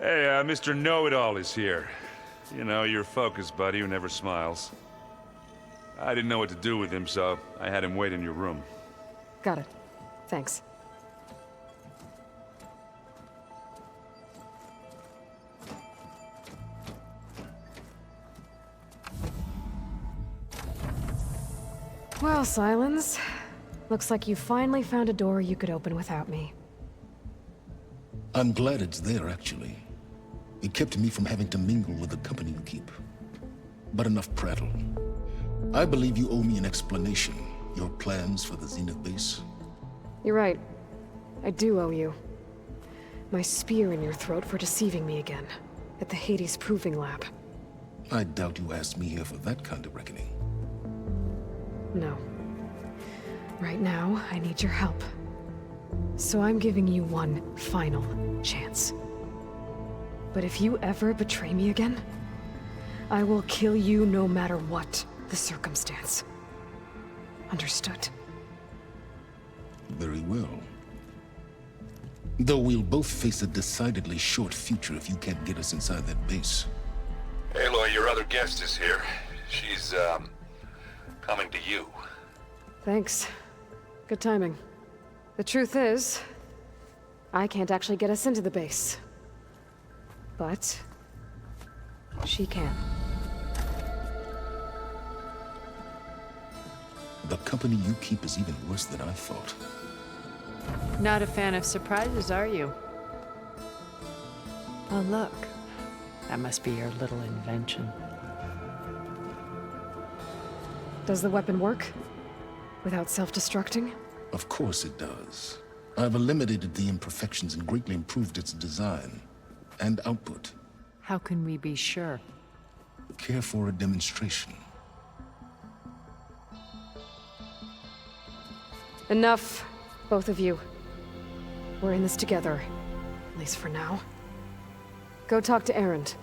Hey, Mr. Know-It-All is here. You know, your focus buddy who never smiles. I didn't know what to do with him, so I had him wait in your room. Got it. Thanks. Well, Silence. Looks like you finally found a door you could open without me. I'm glad it's there, actually. It kept me from having to mingle with the company you keep. But enough prattle. I believe you owe me an explanation. Your plans for the Zenith base? You're right. I do owe you. My spear in your throat for deceiving me again. At the Hades Proving Lab. I doubt you asked me here for that kind of reckoning. No. Right now, I need your help. So I'm giving you one final chance. But if you ever betray me again, I will kill you no matter what the circumstance. Understood? Very well. Though we'll both face a decidedly short future if you can't get us inside that base. Aloy, your other guest is here. She's, coming to you. Thanks. Good timing. The truth is, I can't actually get us into the base. But she can. The company you keep is even worse than I thought. Not a fan of surprises, are you? Oh, look. That must be your little invention. Does the weapon work? Without self-destructing? Of course it does. I've eliminated the imperfections and greatly improved its design and output. How can we be sure? Care for a demonstration? Enough, both of you. We're in this together, at least for now. Go talk to Erend.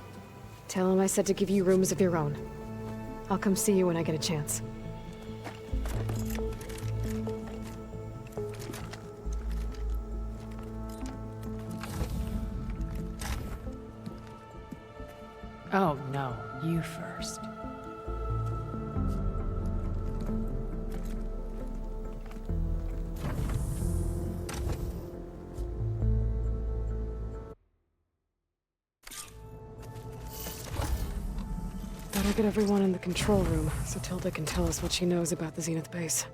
Tell him I said to give you rooms of your own. I'll come see you when I get a chance. Oh, no. You first. Better get everyone in the control room, so Tilda can tell us what she knows about the Zenith base.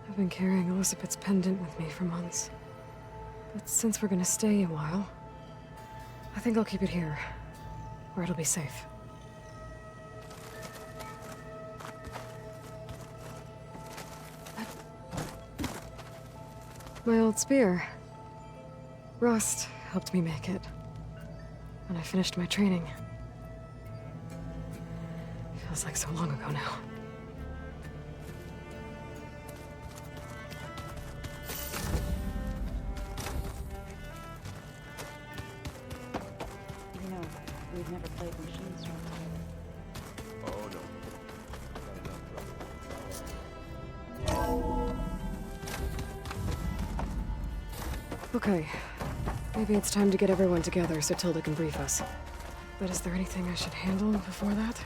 I've been carrying Elizabeth's pendant with me for months. But since we're gonna stay a while, I think I'll keep it here, where it'll be safe. My old spear. Rust helped me make it. When I finished my training. Feels like so long ago now. You know, we've never played machines from together. Oh, no. Okay. Maybe it's time to get everyone together so Tilda can brief us. But is there anything I should handle before that?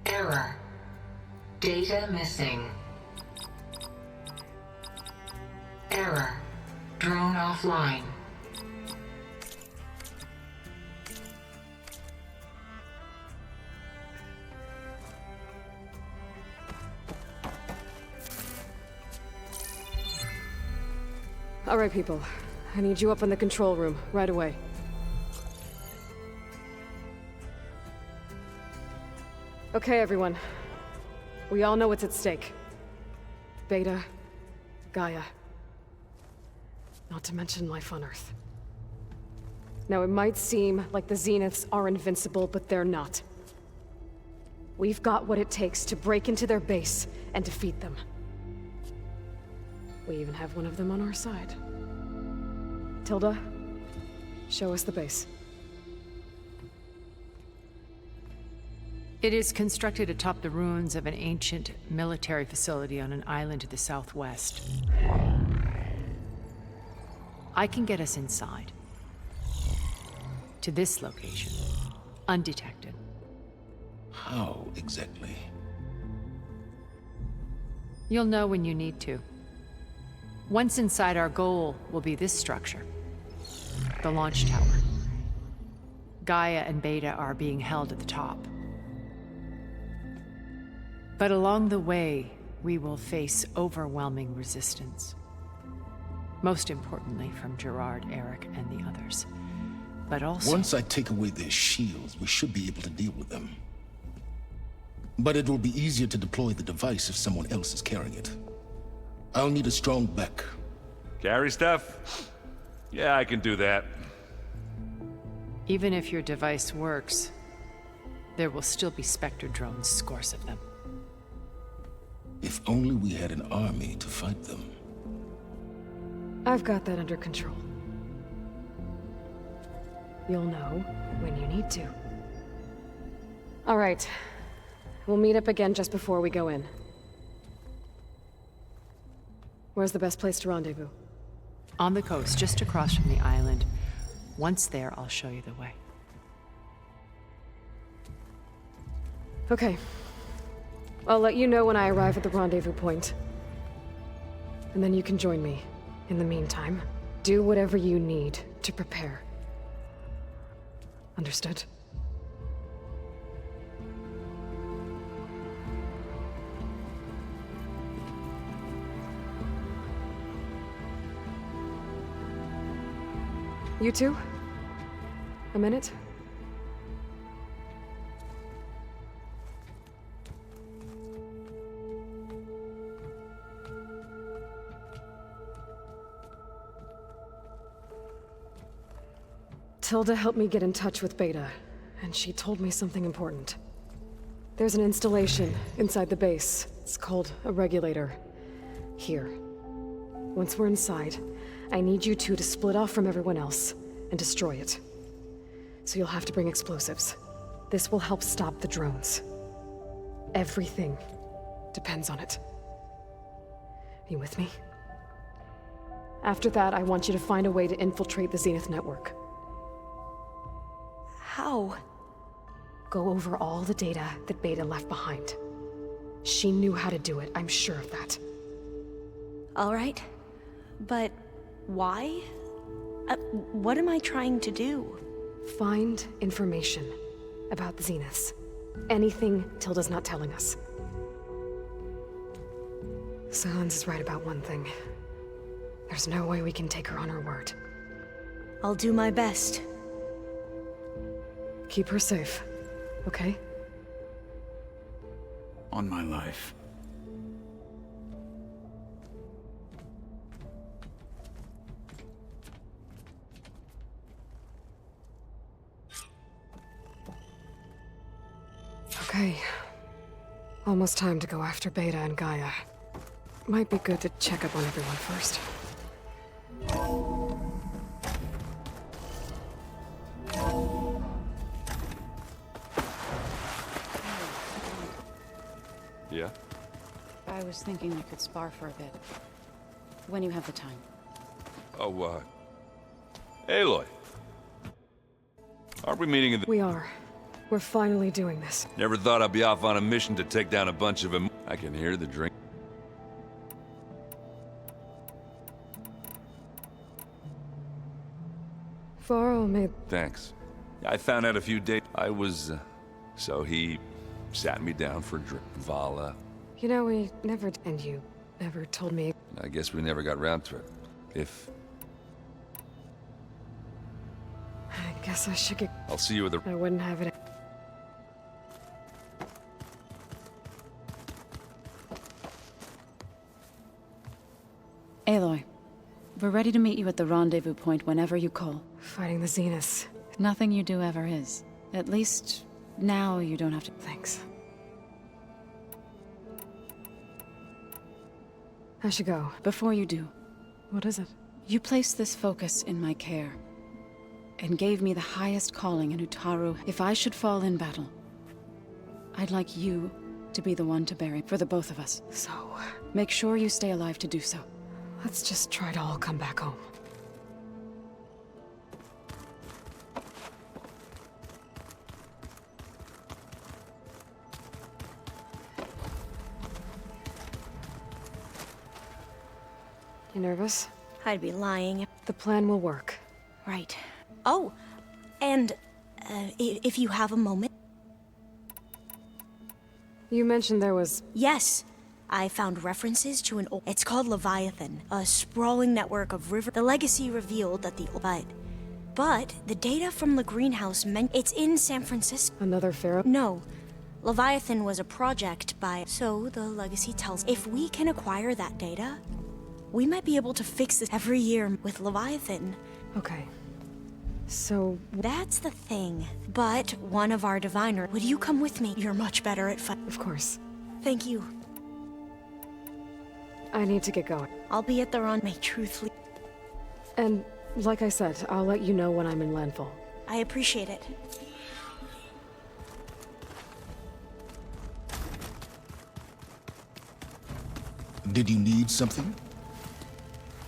Error. Data missing. Error. Drone offline. All right, people. I need you up in the control room, right away. Okay, everyone. We all know what's at stake. Beta, Gaia. Not to mention life on Earth. Now, it might seem like the Zeniths are invincible, but they're not. We've got what it takes to break into their base and defeat them. We even have one of them on our side. Tilda, show us the base. It is constructed atop the ruins of an ancient military facility on an island to the southwest. I can get us inside. To this location. Undetected. How exactly? You'll know when you need to. Once inside, our goal will be this structure. The launch tower. Gaia and Beta are being held at the top. But along the way, we will face overwhelming resistance. Most importantly from Gerard, Eric, and the others. But also... Once I take away their shields, we should be able to deal with them. But it will be easier to deploy the device if someone else is carrying it. I'll need a strong back. Carry stuff? Yeah, I can do that. Even if your device works, there will still be Spectre drones, scores of them. If only we had an army to fight them. I've got that under control. You'll know when you need to. All right. We'll meet up again just before we go in. Where's the best place to rendezvous? On the coast, just across from the island. Once there, I'll show you the way. Okay. I'll let you know when I arrive at the rendezvous point. And then you can join me. In the meantime, do whatever you need to prepare. Understood? You two? A minute? Tilda helped me get in touch with Beta, and she told me something important. There's an installation inside the base. It's called a regulator. Here. Once we're inside, I need you two to split off from everyone else and destroy it. So you'll have to bring explosives. This will help stop the drones. Everything depends on it. Are you with me? After that, I want you to find a way to infiltrate the Zenith network. How? Go over all the data that Beta left behind. She knew how to do it, I'm sure of that. All right. But why? What am I trying to do? Find information about the Zeniths. Anything Tilda's not telling us. Sans is right about one thing. There's no way we can take her on her word. I'll do my best. Keep her safe, okay? On my life. Okay. Almost time to go after Beta and Gaia. Might be good to check up on everyone first. Yeah? I was thinking we could spar for a bit. When you have the time. Oh, Aloy. Aren't we meeting in the... We are. We're finally doing this. Never thought I'd be off on a mission to take down a bunch of them. I can hear the drink. Varro made... Thanks. I found out a few days... I was, so he sat me down for a drink. Vala. You know, we never... And you never told me... I guess we never got round to it. If... I guess I should get... I'll see you with the... I wouldn't have it... Aloy, we're ready to meet you at the rendezvous point whenever you call. Fighting the Zeniths. Nothing you do ever is. At least, now you don't have to... Thanks. I should go. Before you do, What is it? you placed this focus in my care, and gave me the highest calling in Utaru if I should fall in battle. I'd like you to be the one to bury for the both of us. So, Make sure you stay alive to do so. let's just try to all come back home. You nervous? I'd be lying. The plan will work. Right. Oh, and if you have a moment. You mentioned there was... Yes, I found references to an old... It's called Leviathan, a sprawling network of river... The legacy revealed that the... But the data from the greenhouse meant it's in San Francisco. Another pharaoh? No, Leviathan was a project by... So the legacy tells... If we can acquire that data, we might be able to fix this every year with Leviathan. Okay. So... That's the thing. But one of our diviner... Would you come with me? You're much better at fight. Of course. Thank you. I need to get going. I'll be at the runway, truthfully. And, like I said, I'll let you know when I'm in landfall. I appreciate it. Did you need something?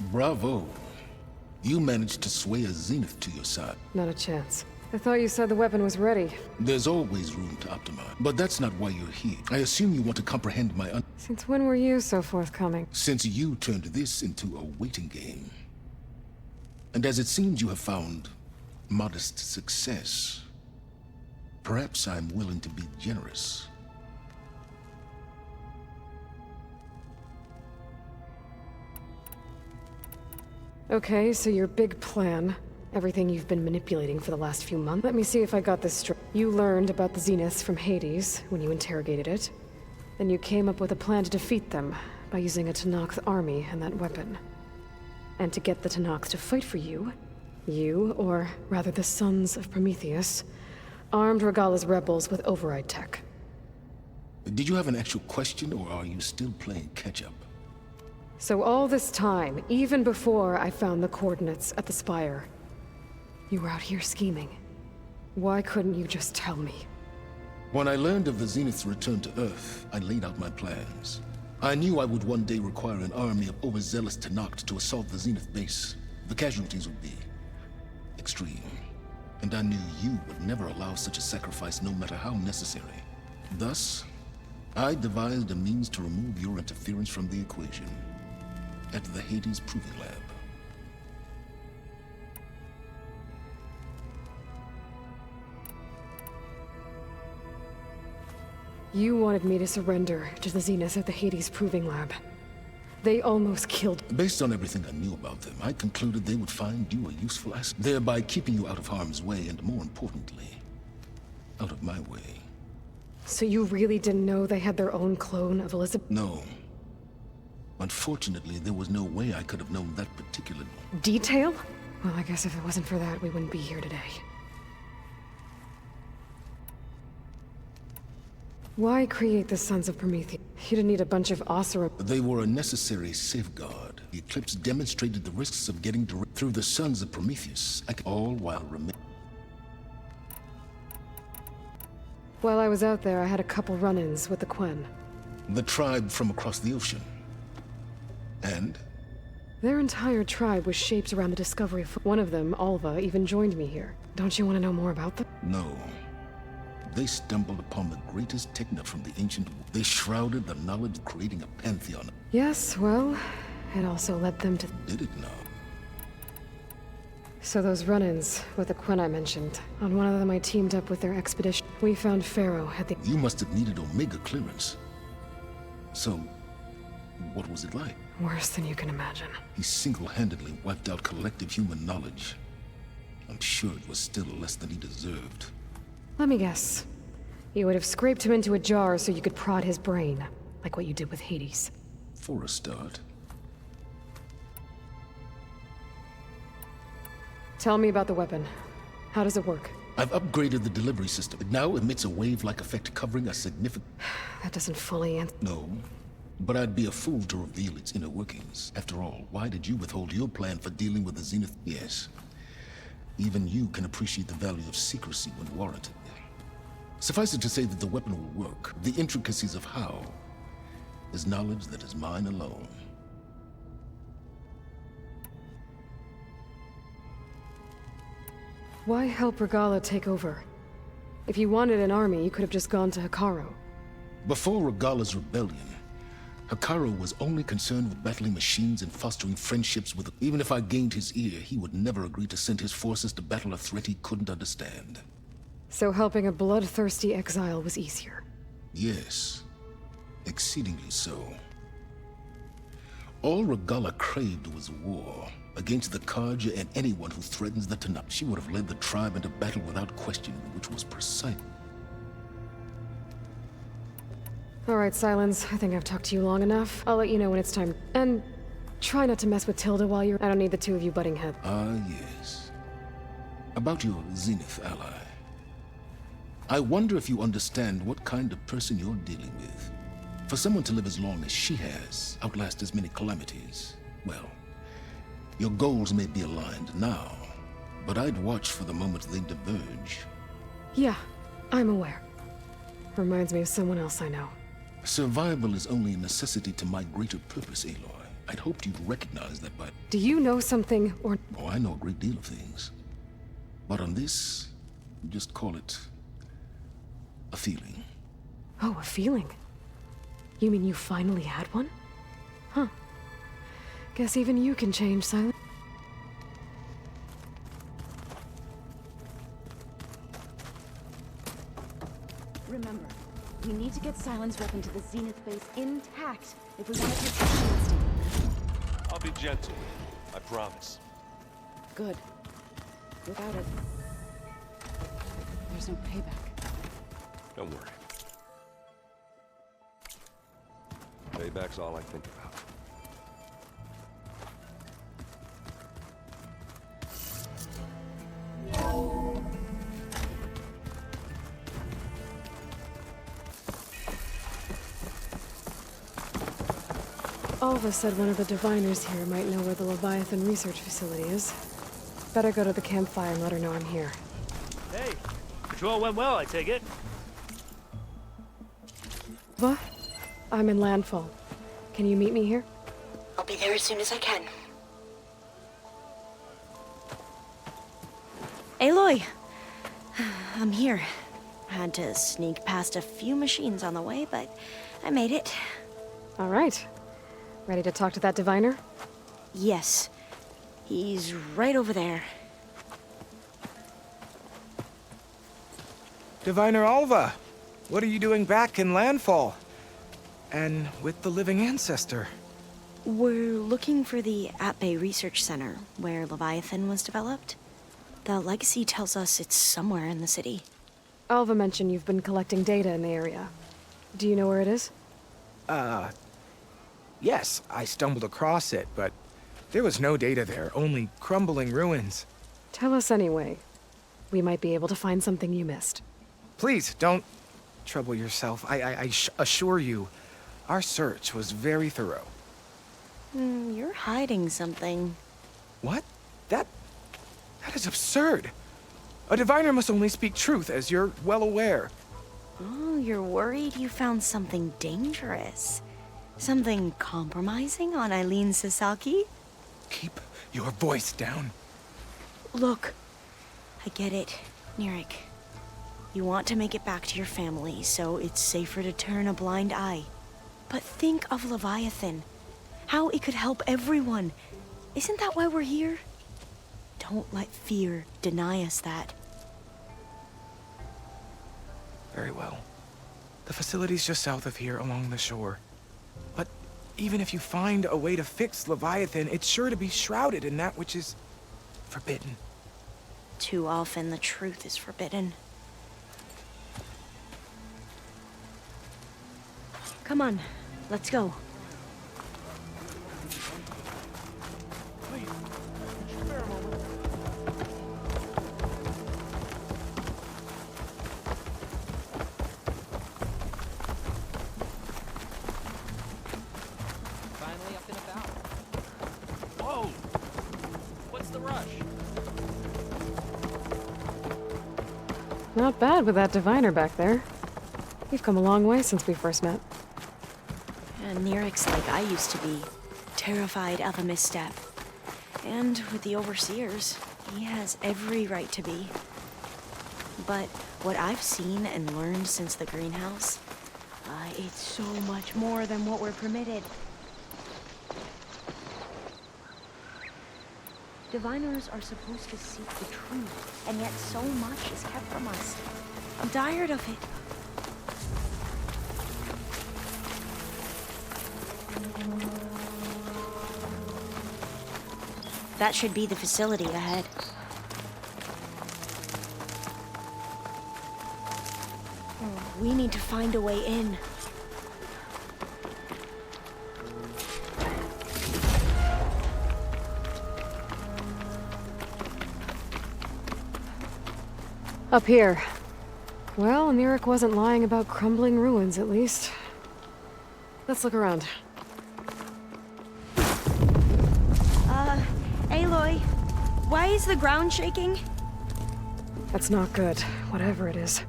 Bravo. You managed to sway a Zenith to your side. Not a chance. I thought you said the weapon was ready. There's always room to optimize. But that's not why you're here. I assume you want to comprehend my Since when were you so forthcoming? Since you turned this into a waiting game. And as it seems you have found modest success, perhaps I'm willing to be generous. Okay, so your big plan, everything you've been manipulating for the last few months. Let me see if I got this straight. You learned about the Zeniths from Hades when you interrogated it. Then you came up with a plan to defeat them by using a Tenakth army and that weapon. And to get the Tenakth to fight for you, or rather the Sons of Prometheus, armed Regala's rebels with override tech. Did you have an actual question, or are you still playing catch-up? So all this time, even before I found the coordinates at the Spire, you were out here scheming. Why couldn't you just tell me? When I learned of the Zenith's return to Earth, I laid out my plans. I knew I would one day require an army of overzealous Tenakth to assault the Zenith base. The casualties would be extreme. And I knew you would never allow such a sacrifice, no matter how necessary. Thus, I devised a means to remove your interference from the equation. At the Hades Proving Lab. You wanted me to surrender to the Zeniths at the Hades Proving Lab. They almost killed... Based on everything I knew about them, I concluded they would find you a useful asset, thereby keeping you out of harm's way and, more importantly, out of my way. So you really didn't know they had their own clone of Elizabeth? No. Unfortunately, there was no way I could have known that particular... Detail? Well, I guess if it wasn't for that, we wouldn't be here today. Why create the Sons of Prometheus? You didn't need a bunch of Oseram... They were a necessary safeguard. The eclipse demonstrated the risks of getting direct through the Sons of Prometheus, all while remaining... While I was out there, I had a couple run-ins with the Quen. The tribe from across the ocean. And? Their entire tribe was shaped around the discovery of... One of them, Alva, even joined me here. Don't you want to know more about them? No. They stumbled upon the greatest techno from the ancient... They shrouded the knowledge of creating a pantheon. Yes, well, it also led them to... Did it now? So those run-ins with the Quen I mentioned, on one of them I teamed up with their expedition. We found Pharaoh at the... You must have needed Omega clearance. So, what was it like? Worse than you can imagine. He single-handedly wiped out collective human knowledge. I'm sure it was still less than he deserved. Let me guess. You would have scraped him into a jar so you could prod his brain, like what you did with Hades. For a start. Tell me about the weapon. How does it work? I've upgraded the delivery system. It now emits a wave-like effect covering a significant... That doesn't fully answer... No. But I'd be a fool to reveal its inner workings. After all, why did you withhold your plan for dealing with the Zenith? Yes. Even you can appreciate the value of secrecy when warranted. Suffice it to say that the weapon will work. The intricacies of how is knowledge that is mine alone. Why help Regala take over? If you wanted an army, you could have just gone to Hikaru. Before Regala's rebellion, Hikaru was only concerned with battling machines and fostering friendships with... Even if I gained his ear, he would never agree to send his forces to battle a threat he couldn't understand. So helping a bloodthirsty exile was easier. Yes, exceedingly so. All Regala craved was war against the Karja and anyone who threatens the Tanakh. She would have led the tribe into battle without question, which was precise. All right, Silence. I think I've talked to you long enough. I'll let you know when it's time. And try not to mess with Tilda while you're... I don't need the two of you butting heads. Ah, yes. About your Zenith ally. I wonder if you understand what kind of person you're dealing with. For someone to live as long as she has, outlast as many calamities, well, your goals may be aligned now, but I'd watch for the moment they diverge. Yeah, I'm aware. Reminds me of someone else I know. Survival is only a necessity to my greater purpose, Aloy. I'd hoped you'd recognize that by... Do you know something, or... Oh, I know a great deal of things. But on this, just call it... a feeling. Oh, a feeling? You mean you finally had one? Huh. Guess even you can change, Silence. Remember, we need to get Silence weapon to the Zenith base intact if we want to take the instinct. I'll be gentle. I promise. Good. Without it, there's no payback. Don't worry. Payback's all I think about. Alva said one of the diviners here might know where the Leviathan research facility is. Better go to the campfire and let her know I'm here. Hey, patrol went well, I take it. Alva? I'm in landfall. Can you meet me here? I'll be there as soon as I can. Aloy! I'm here. Had to sneak past a few machines on the way, but I made it. All right. Ready to talk to that diviner? Yes. He's right over there. Diviner Alva, what are you doing back in Landfall? And with the living ancestor? We're looking for the At-Bay Research Center, where Leviathan was developed. The legacy tells us it's somewhere in the city. Alva mentioned you've been collecting data in the area. Do you know where it is? Yes, I stumbled across it, but there was no data there, only crumbling ruins. Tell us anyway. We might be able to find something you missed. Please, don't trouble yourself. I assure you, our search was very thorough. You're hiding something. What? That is absurd. A diviner must only speak truth, as you're well aware. Oh, you're worried you found something dangerous. Something compromising on Eileen Sasaki? Keep your voice down. Look, I get it, Nirik. You want to make it back to your family, so it's safer to turn a blind eye. But think of Leviathan. How it could help everyone. Isn't that why we're here? Don't let fear deny us that. Very well. The facility's just south of here, along the shore. But even if you find a way to fix Leviathan, it's sure to be shrouded in that which is forbidden. Too often the truth is forbidden. Come on, let's go. Finally up and about. Whoa! What's the rush? Not bad with that diviner back there. We've come a long way since we first met. And Nerek's like I used to be, terrified of a misstep. And with the Overseers, he has every right to be. But what I've seen and learned since the greenhouse, it's so much more than what we're permitted. Diviners are supposed to seek the truth, and yet so much is kept from us. I'm tired of it. That should be the facility ahead. We need to find a way in. Up here. Well, Nerek wasn't lying about crumbling ruins, at least. Let's look around. Aloy, why is the ground shaking? That's not good, whatever it is.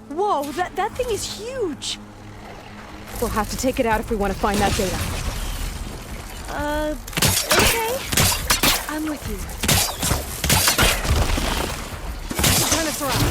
Whoa, that thing is huge! We'll have to take it out if we want to find that data. Okay. I'm with you. Turn us around.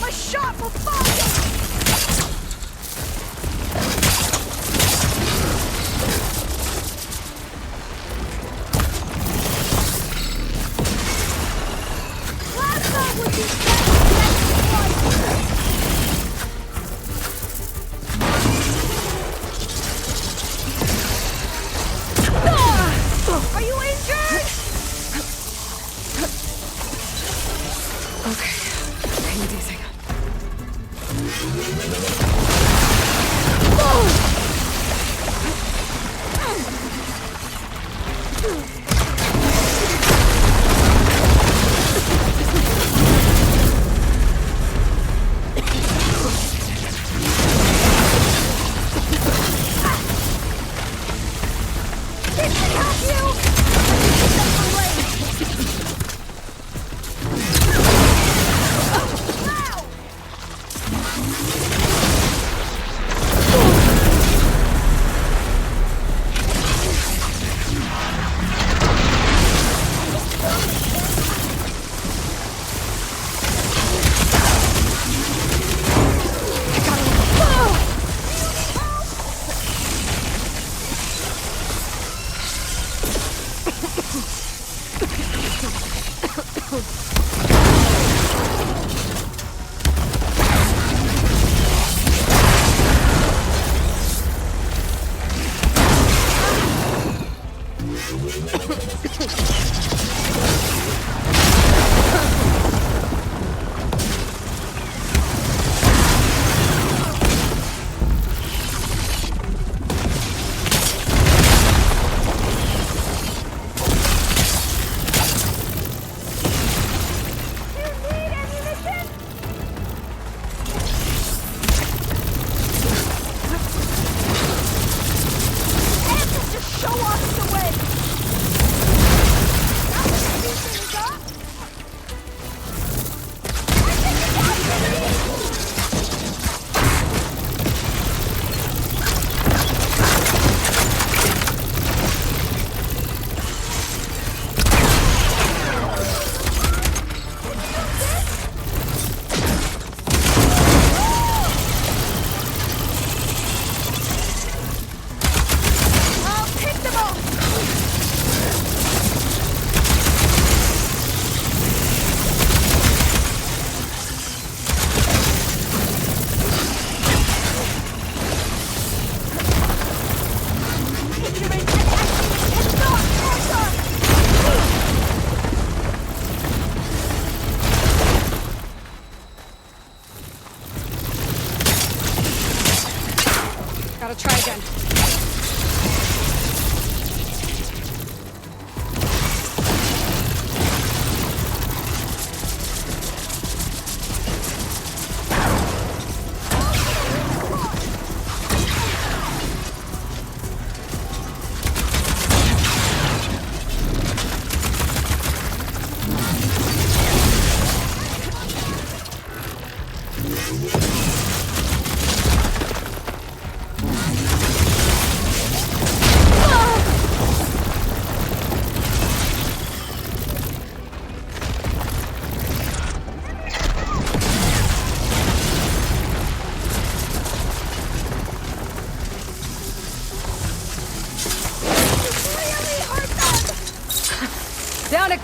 My shot will fall! Are you injured? Okay. Easy.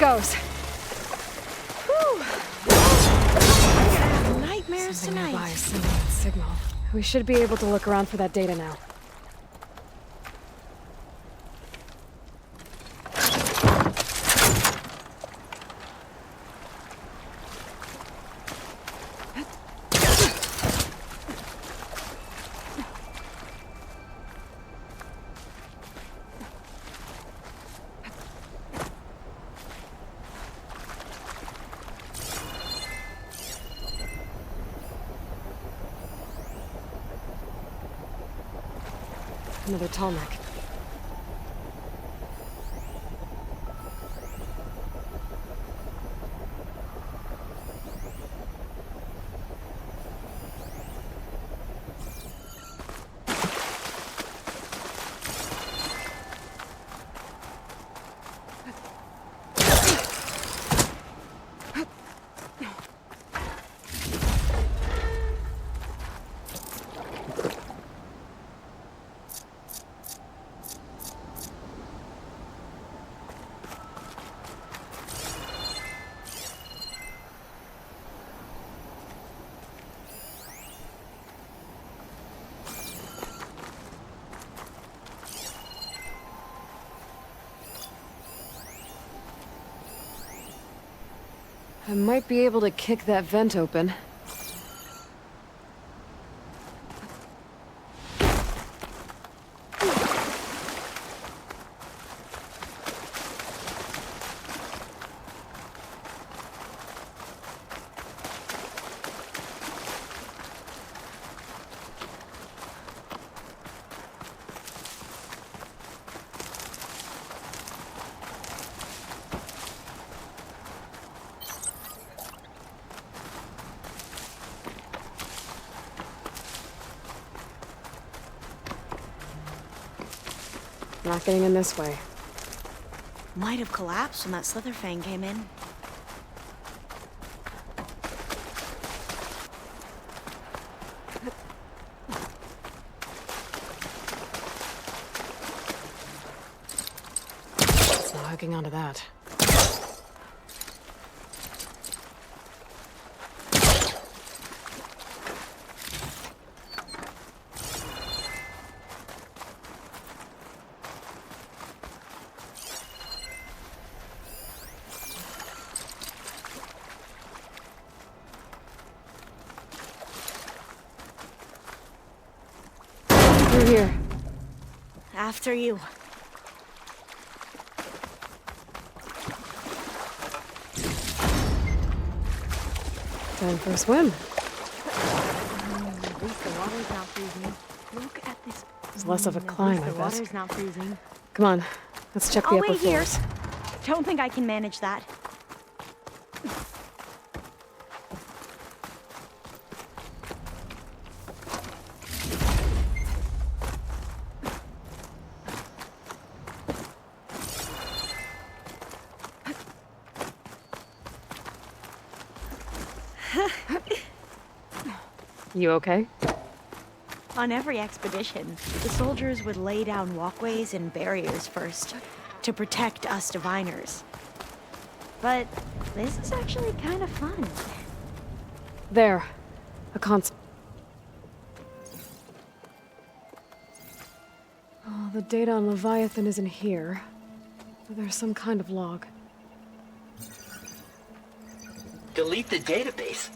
goes. Whew. Nightmares Something tonight. nearby is sending that signal. We should be able to look around for that data now. Another tall neck. I might be able to kick that vent open. Not getting in this way. Might have collapsed when that Slitherfang came in. It's not hooking onto that. Through here. After you. Time for a swim. At least the water's not freezing. Look at this. It's less of a climb, I The bet. water's not freezing. Come on, let's check the I'll upper wait here. floors. Don't think I can manage that. You okay? On every expedition, the soldiers would lay down walkways and barriers first to protect us diviners. But this is actually kind of fun. There. A console. Oh, the data on Leviathan isn't here. But there's some kind of log. Delete the database?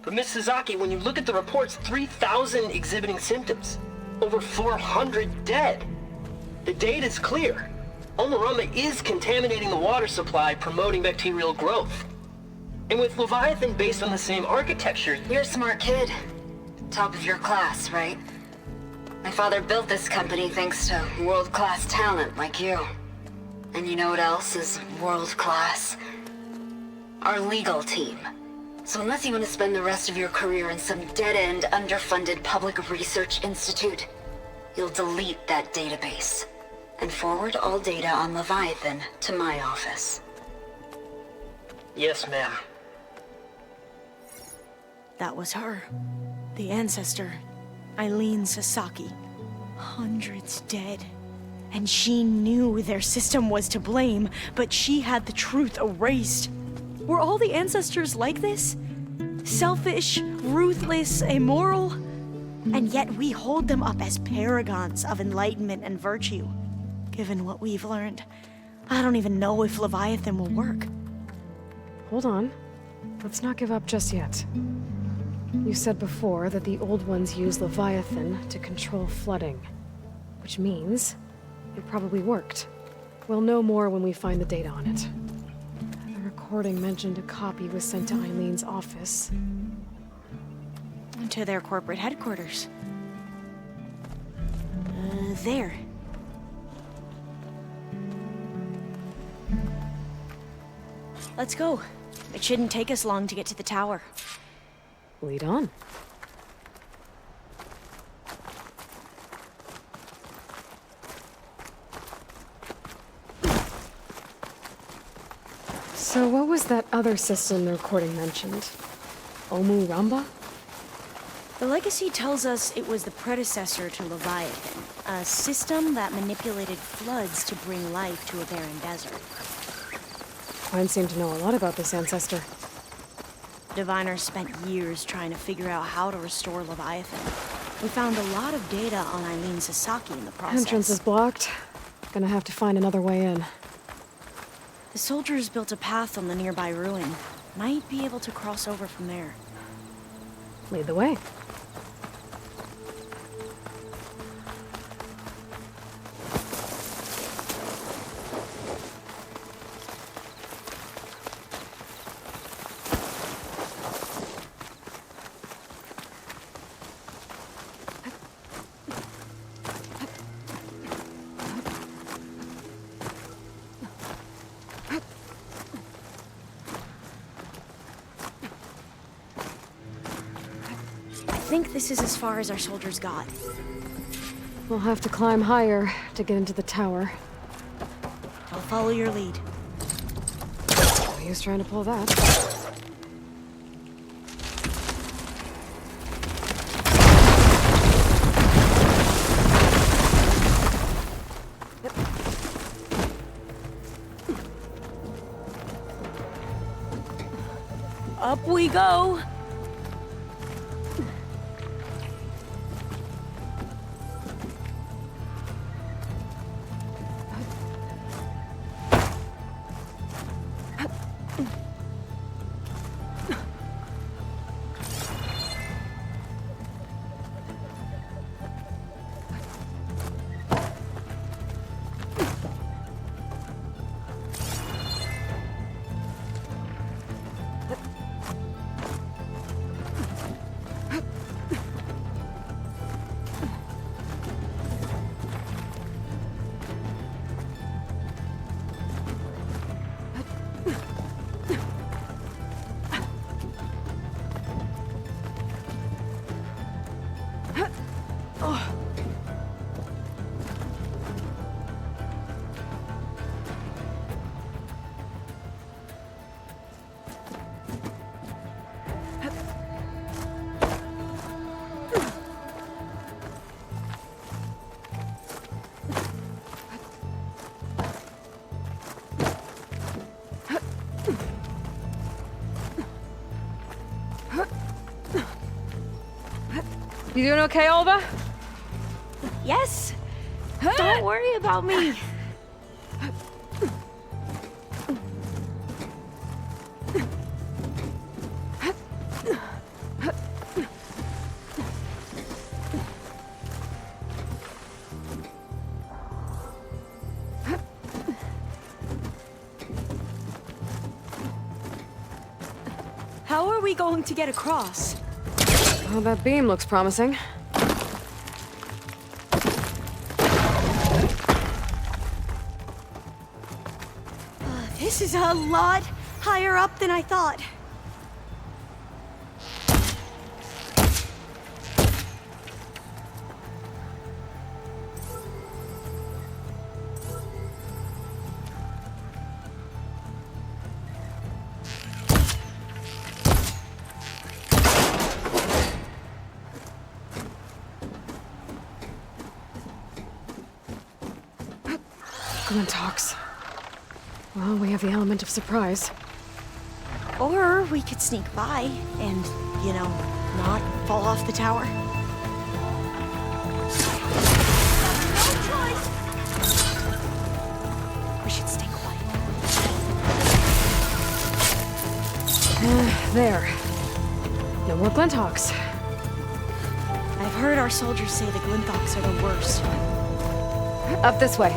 But Miss Sasaki, when you look at the reports, 3,000 exhibiting symptoms. Over 400 dead. The data's clear. Omarama is contaminating the water supply, promoting bacterial growth. And with Leviathan based on the same architecture... You're a smart kid. Top of your class, right? My father built this company thanks to world-class talent like you. And you know what else is world-class? Our legal team. So unless you want to spend the rest of your career in some dead-end, underfunded public research institute, you'll delete that database and forward all data on Leviathan to my office. Yes, ma'am. That was her. The ancestor, Eileen Sasaki. Hundreds dead. And she knew their system was to blame, but she had the truth erased. Were all the ancestors like this? Selfish, ruthless, immoral? And yet we hold them up as paragons of enlightenment and virtue. Given what we've learned, I don't even know if Leviathan will work. Hold on. Let's not give up just yet. You said before that the Old Ones use Leviathan to control flooding. Which means it probably worked. We'll know more when we find the data on it. The recording mentioned a copy was sent to Eileen's office. To their corporate headquarters. There. Let's go. It shouldn't take us long to get to the tower. Lead on. So what was that other system the recording mentioned? Omu Ramba? The legacy tells us it was the predecessor to Leviathan, a system that manipulated floods to bring life to a barren desert. Mine seem to know a lot about this ancestor. Diviners spent years trying to figure out how to restore Leviathan. We found a lot of data on Eileen Sasaki in the process. Entrance is blocked. Gonna have to find another way in. The soldiers built a path on the nearby ruin. Might be able to cross over from there. Lead the way. I think this is as far as our soldiers got. We'll have to climb higher to get into the tower. I'll follow your lead. No use trying to pull that. Up we go! You doing okay, Olva? Yes! Don't worry about me! How are we going to get across? Oh, that beam looks promising. This is a lot higher up than I thought. Glinthawks. Well, we have the element of surprise. Or we could sneak by and, you know, not fall off the tower. No choice! We should stay quiet. There. No more Glinthawks. I've heard our soldiers say the Glinthawks are the worst. Up this way.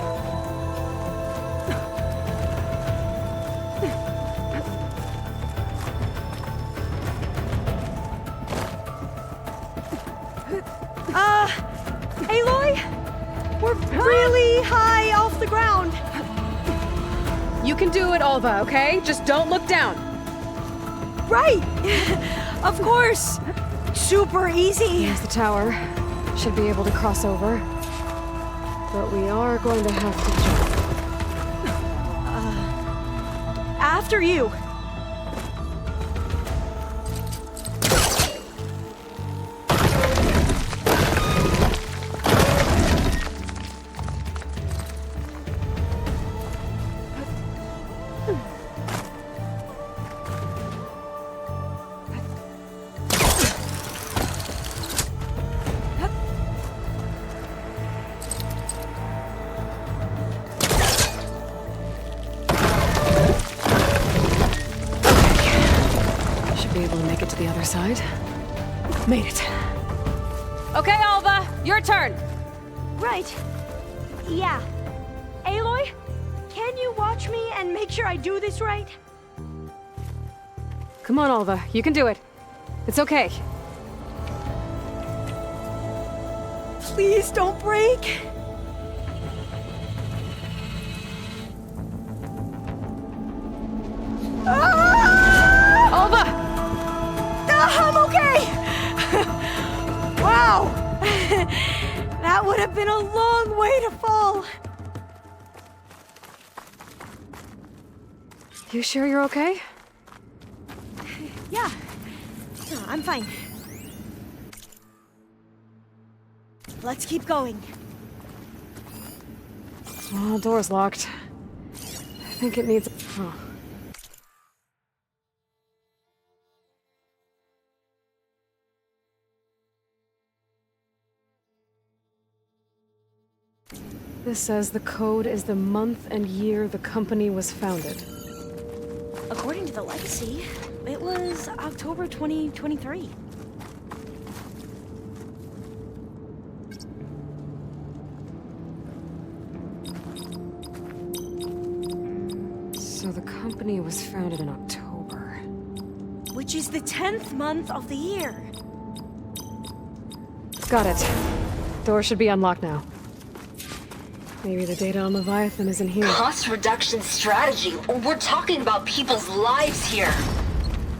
Aloy? We're really high off the ground. You can do it, Alva, okay? Just don't look down. Right! Of course! Super easy. Here's the tower. Should be able to cross over. But we are going to have to jump. After you. The other side. Made it. Okay, Alva, your turn. Right. Yeah. Aloy, can you watch me and make sure I do this right? Come on, Alva, you can do it. It's okay. Please don't break. Alva! I'm okay! Wow! That would have been a long way to fall. You sure you're okay? Yeah. No, I'm fine. Let's keep going. Well, door's locked. I think it needs... Oh. This says the code is the month and year the company was founded. According to the legacy, it was October 2023. So the company was founded in October. Which is the 10th month of the year. Got it. Door should be unlocked now. Maybe the data on Leviathan isn't here. Cost reduction strategy? We're talking about people's lives here.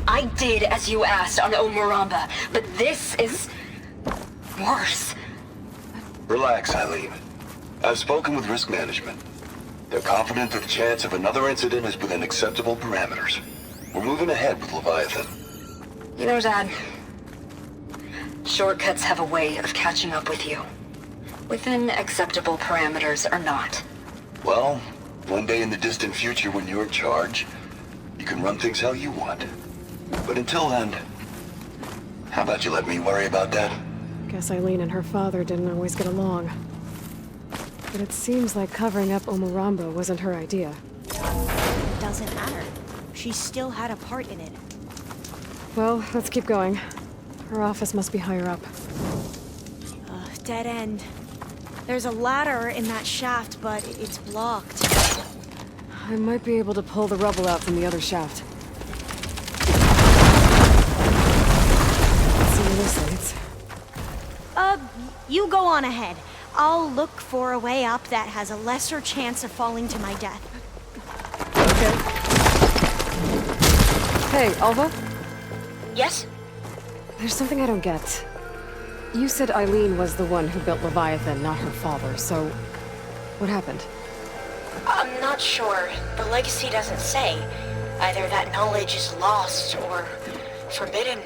I did as you asked on Omuramba, but this is... worse. Relax, Eileen. I've spoken with risk management. They're confident that the chance of another incident is within acceptable parameters. We're moving ahead with Leviathan. You know, Dad, shortcuts have a way of catching up with you. Within acceptable parameters or not. Well, one day in the distant future when you're in charge, you can run things how you want. But until then, how about you let me worry about that? Guess Eileen and her father didn't always get along. But it seems like covering up Omuramba wasn't her idea. Doesn't matter. She still had a part in it. Well, let's keep going. Her office must be higher up. Dead end. There's a ladder in that shaft, but it's blocked. I might be able to pull the rubble out from the other shaft. See those lights? You go on ahead. I'll look for a way up that has a lesser chance of falling to my death. Okay. Hey, Alva? Yes? There's something I don't get. You said Eileen was the one who built Leviathan, not her father, so... what happened? I'm not sure. The legacy doesn't say. Either that knowledge is lost, or forbidden.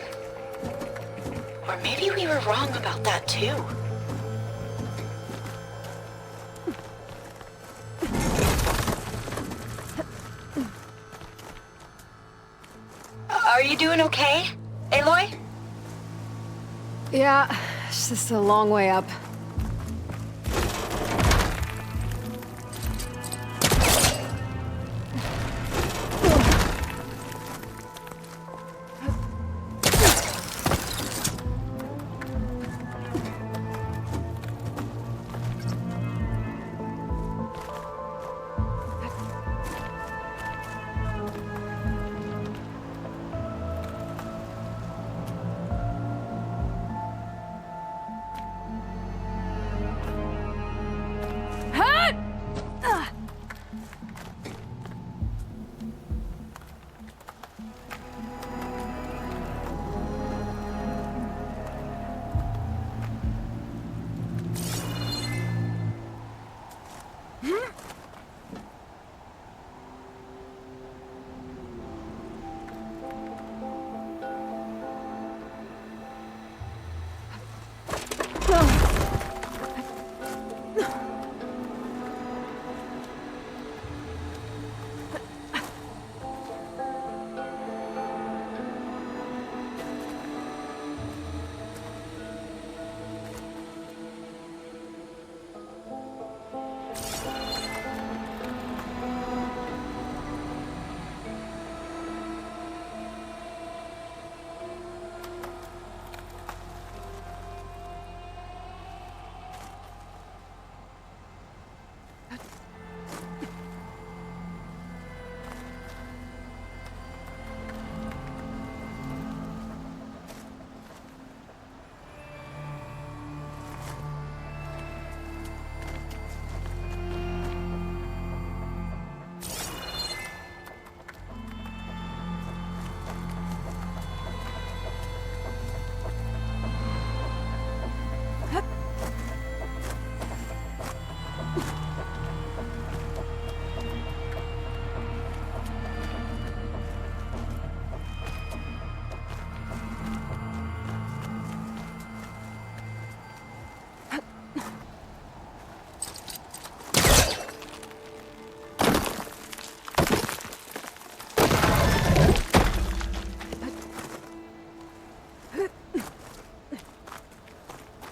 Or maybe we were wrong about that too. Are you doing okay, Aloy? Yeah, it's just a long way up.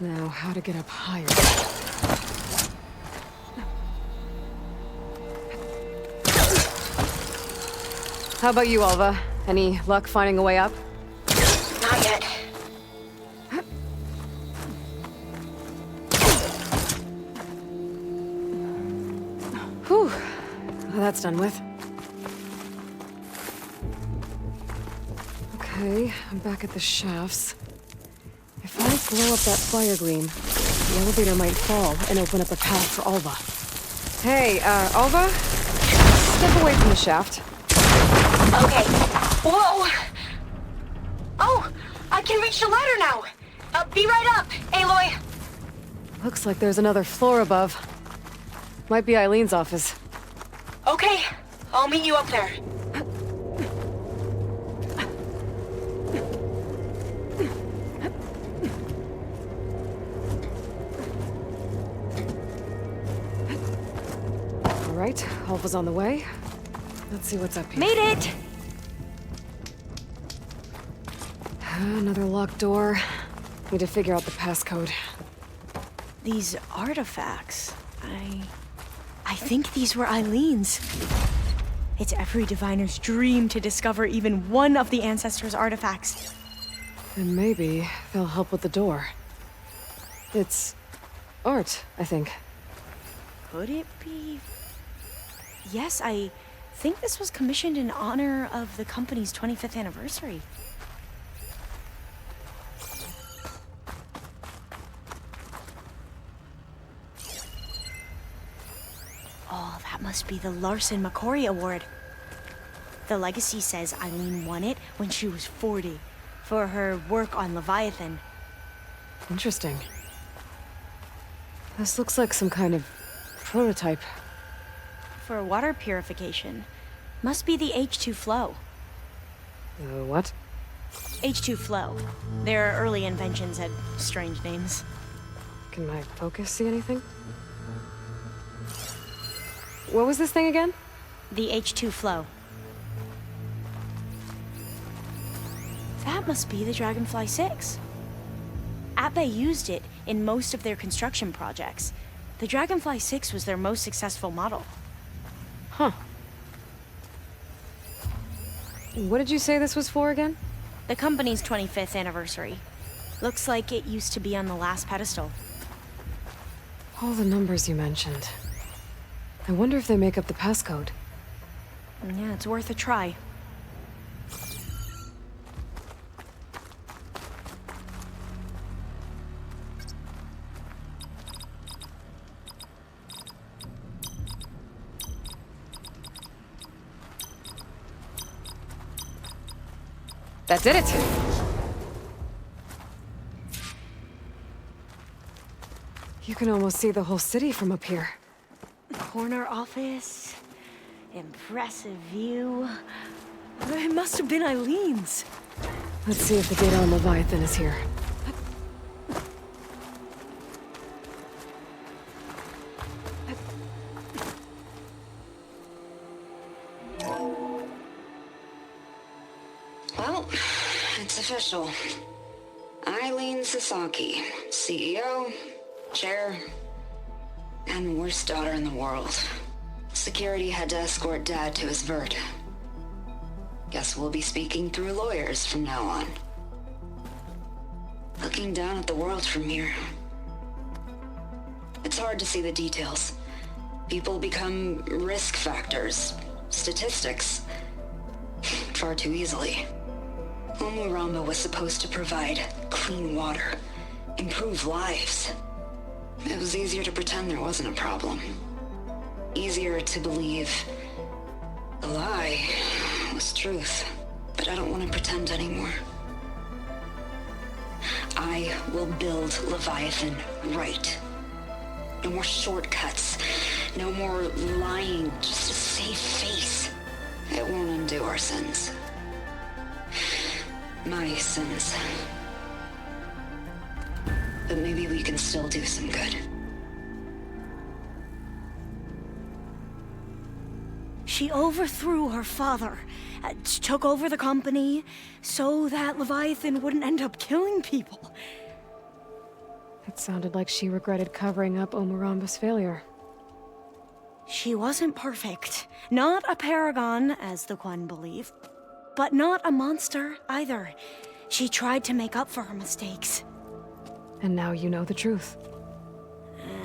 Now, how to get up higher? How about you, Alva? Any luck finding a way up? Not yet. Whew. Well, that's done with. Okay, I'm back at the shafts. If I blow up that fire gleam, the elevator might fall and open up a path for Alva. Hey, Alva? Step away from the shaft. Okay. Whoa! Oh! I can reach the ladder now! Be right up, Aloy! Looks like there's another floor above. Might be Eileen's office. Okay, I'll meet you up there. Alright, Alva's on the way. Let's see what's up here. Made it! Another locked door. Need to figure out the passcode. These artifacts, I think these were Eileen's. It's every diviner's dream to discover even one of the ancestors' artifacts. And maybe they'll help with the door. It's art, I think. Could it be? Yes, I think this was commissioned in honor of the company's 25th anniversary. Oh, that must be the Larson McCory Award. The legacy says Eileen won it when she was 40 for her work on Leviathan. Interesting. This looks like some kind of prototype. For water purification. Must be the H2 flow. What? H2 flow. Their early inventions had strange names. Can my focus see anything? What was this thing again? The H2 flow. must be the Dragonfly 6. Ape used it in most of their construction projects. The Dragonfly 6 was their most successful model. Huh. What did you say this was for again? The company's 25th anniversary. Looks like it used to be on the last pedestal. All the numbers you mentioned. I wonder if they make up the passcode. Yeah, it's worth a try. That did it! You can almost see the whole city from up here. Corner office. Impressive view. It must have been Eileen's. Let's see if the data on Leviathan is here. Well, it's official. Eileen Sasaki, CEO, chair, and worst daughter in the world. Security had to escort Dad to his vert. Guess we'll be speaking through lawyers from now on. Looking down at the world from here. It's hard to see the details. People become risk factors, statistics, far too easily. Omuramba was supposed to provide clean water, improve lives. It was easier to pretend there wasn't a problem. Easier to believe the lie was truth. But I don't want to pretend anymore. I will build Leviathan right. No more shortcuts. No more lying just to save face. It won't undo our sins. My sins. But maybe we can still do some good. She overthrew her father, took over the company, so that Leviathan wouldn't end up killing people. It sounded like she regretted covering up Omuramba's failure. She wasn't perfect. Not a paragon, as the Quan believe. But not a monster, either. She tried to make up for her mistakes. And now you know the truth.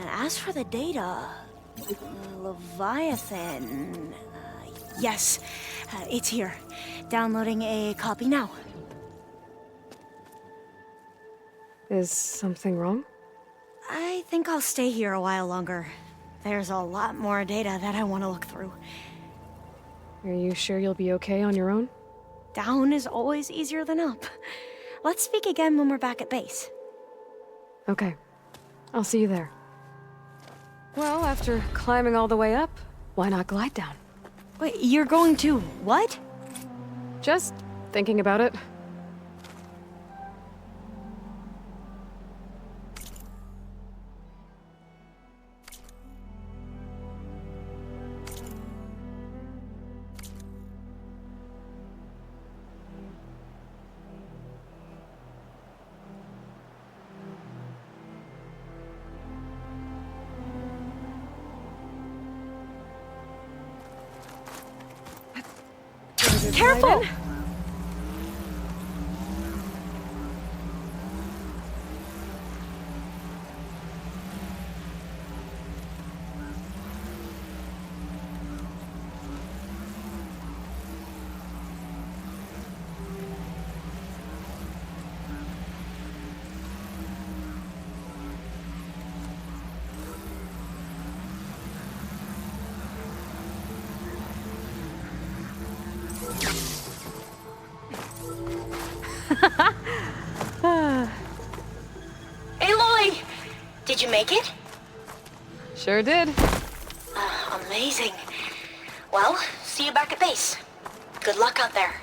As for the data... Leviathan... yes, it's here. Downloading a copy now. Is something wrong? I think I'll stay here a while longer. There's a lot more data that I want to look through. Are you sure you'll be okay on your own? Down is always easier than up. Let's speak again when we're back at base. Okay. I'll see you there. Well, after climbing all the way up, why not glide down? Wait, you're going to what? Just thinking about it. Careful! Aloy! Did you make it? Sure did. Amazing. Well, see you back at base. Good luck out there.